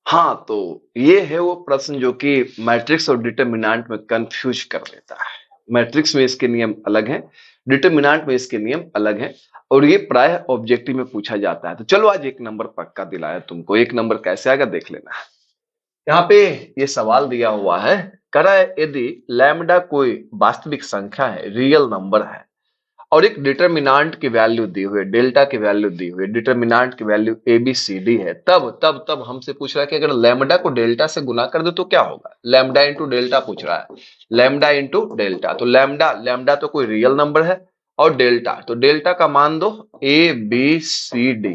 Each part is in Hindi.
हाँ, तो ये है वो प्रश्न जो कि मैट्रिक्स और डिटरमिनेंट में कंफ्यूज कर देता है। मैट्रिक्स में इसके नियम अलग हैं, डिटरमिनेंट में इसके नियम अलग हैं और ये प्रायः ऑब्जेक्टिव में पूछा जाता है। तो चलो आज 1 नंबर पक्का दिलाया तुमको। 1 नंबर कैसे आएगा देख लेना। यहाँ पे ये सवाल दिया हुआ है, कह रहा है यदि लैम्डा कोई वास्तविक संख्या है, रियल नंबर है और एक डिटरमिनेंट की वैल्यू दी हुई है, डेल्टा की वैल्यू दी हुई है, डिटरमिनेंट की वैल्यू ABCD है, तब हमसे पूछ रहा है कि अगर लैम्डा को डेल्टा से गुना कर दो तो क्या होगा। लैम्डा इंटू डेल्टा पूछ रहा है, लैम्डा इंटू डेल्टा। तो लैम्डा लैम्डा तो कोई रियल नंबर है और डेल्टा तो डेल्टा का मान दो ABCD।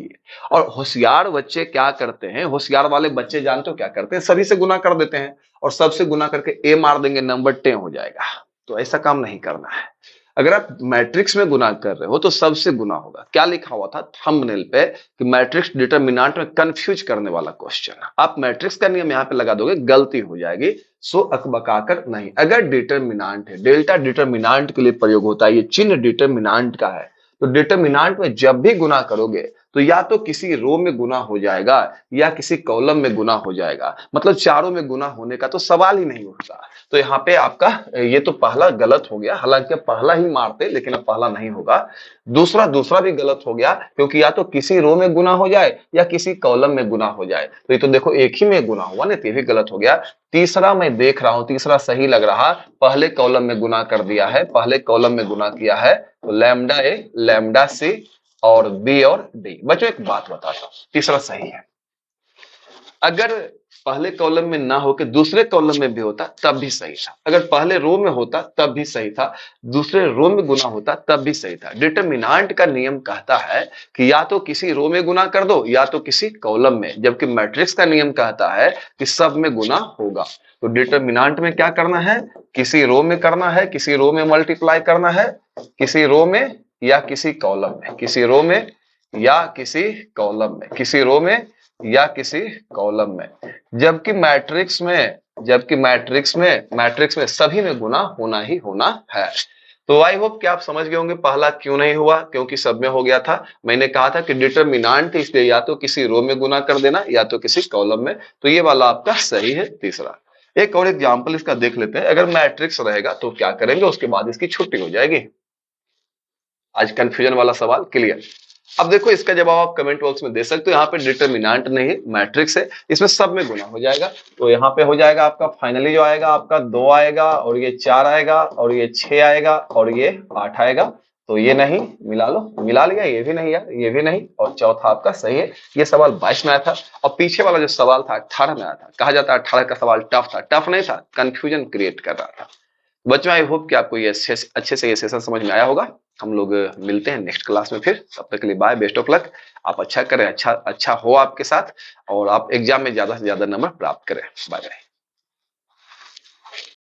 और होशियार बच्चे क्या करते हैं, होशियार वाले बच्चे जानते हो क्या करते हैं, सभी से गुना कर देते हैं और सबसे गुना करके A मार देंगे, नंबर 10 हो जाएगा। तो ऐसा काम नहीं करना है। अगर आप मैट्रिक्स में गुना कर रहे हो तो सबसे गुना होगा। क्या लिखा हुआ था थंबनेल पे कि मैट्रिक्स डिटरमिनेंट में कंफ्यूज करने वाला क्वेश्चन। आप मैट्रिक्स का नियम यहाँ पे लगा दोगे, गलती हो जाएगी। सो अकबकाकर नहीं। अगर डिटरमिनेंट है, डेल्टा डिटरमिनेंट के लिए प्रयोग होता है, ये चिन्ह डिटरमिनेंट का है, तो डिटरमिनेंट में जब भी गुना करोगे तो या तो किसी रो में गुना हो जाएगा या किसी कॉलम में गुना हो जाएगा। मतलब चारों में गुना होने का तो सवाल ही नहीं उठता। तो यहाँ पे आपका ये तो पहला गलत हो गया, हालांकि पहला ही मारते लेकिन अब पहला नहीं होगा। दूसरा दूसरा भी गलत हो गया क्योंकि या तो किसी रो में गुना हो जाए या किसी कॉलम में गुना हो जाए। तो ये तो देखो एक ही में गुना हुआ ना, तो ये भी गलत हो गया। तीसरा मैं देख रहा हूं, तीसरा सही लग रहा, पहले कॉलम में गुना कर दिया है, पहले कॉलम में गुना किया है। तो लैम्डा A लैम्डा C और B और D। बच्चों एक बात बताता हूं, तीसरा सही है। अगर पहले कॉलम में ना होकर दूसरे कॉलम में भी होता तब भी सही था। अगर पहले रो में होता तब भी सही था, दूसरे रो में गुना होता तब भी सही था। डिटरमिनेंट का नियम कहता है कि या तो किसी रो में गुना कर दो या तो किसी कॉलम में, जबकि मैट्रिक्स का नियम कहता है कि सब में गुना होगा। तो डिटरमिनेंट में क्या करना है, किसी रो में करना है, किसी रो में मल्टीप्लाई करना है, किसी रो में या किसी कॉलम में, किसी रो में या किसी कॉलम में, किसी रो में या किसी कॉलम में। जबकि मैट्रिक्स में सभी में गुना होना ही होना है। तो आई होप कि आप समझ गए होंगे पहला क्यों नहीं हुआ, क्योंकि सब में हो गया था। मैंने कहा था कि डिटरमिनेंट इसलिए या तो किसी रो में गुना कर देना या तो किसी कॉलम में। तो ये वाला आपका सही है तीसरा। एक और एग्जांपल इसका देख लेते हैं। अगर मैट्रिक्स रहेगा तो क्या करेंगे, उसके बाद इसकी छुट्टी हो जाएगी। आज कंफ्यूजन वाला सवाल क्लियर। अब देखो इसका जवाब आप कमेंट बॉक्स में दे सकते हो। यहाँ पे डिटरमिनेंट नहीं है, मैट्रिक्स है, इसमें सब में गुना हो जाएगा। तो यहाँ पे हो जाएगा आपका फाइनली जो आएगा आपका 2 आएगा और ये 4 आएगा और ये 6 आएगा और ये 8 आएगा। तो ये नहीं, मिला लो, मिला लिया, ये भी नहीं यार, ये भी नहीं, और चौथा आपका सही है। ये सवाल 22 में आया था और पीछे वाला जो सवाल था 18 में आया था। कहा जाता है 18 का सवाल टफ था, टफ नहीं था, कंफ्यूजन क्रिएट कर रहा था। बच्चों आई होप कि आपको ये अच्छे से ये सेशन समझ में आया होगा। हम लोग मिलते हैं नेक्स्ट क्लास में फिर। तब तक के लिए बाय, बेस्ट ऑफ लक। आप अच्छा करें, अच्छा अच्छा हो आपके साथ और आप एग्जाम में ज्यादा से ज्यादा नंबर प्राप्त करें। Bye bye.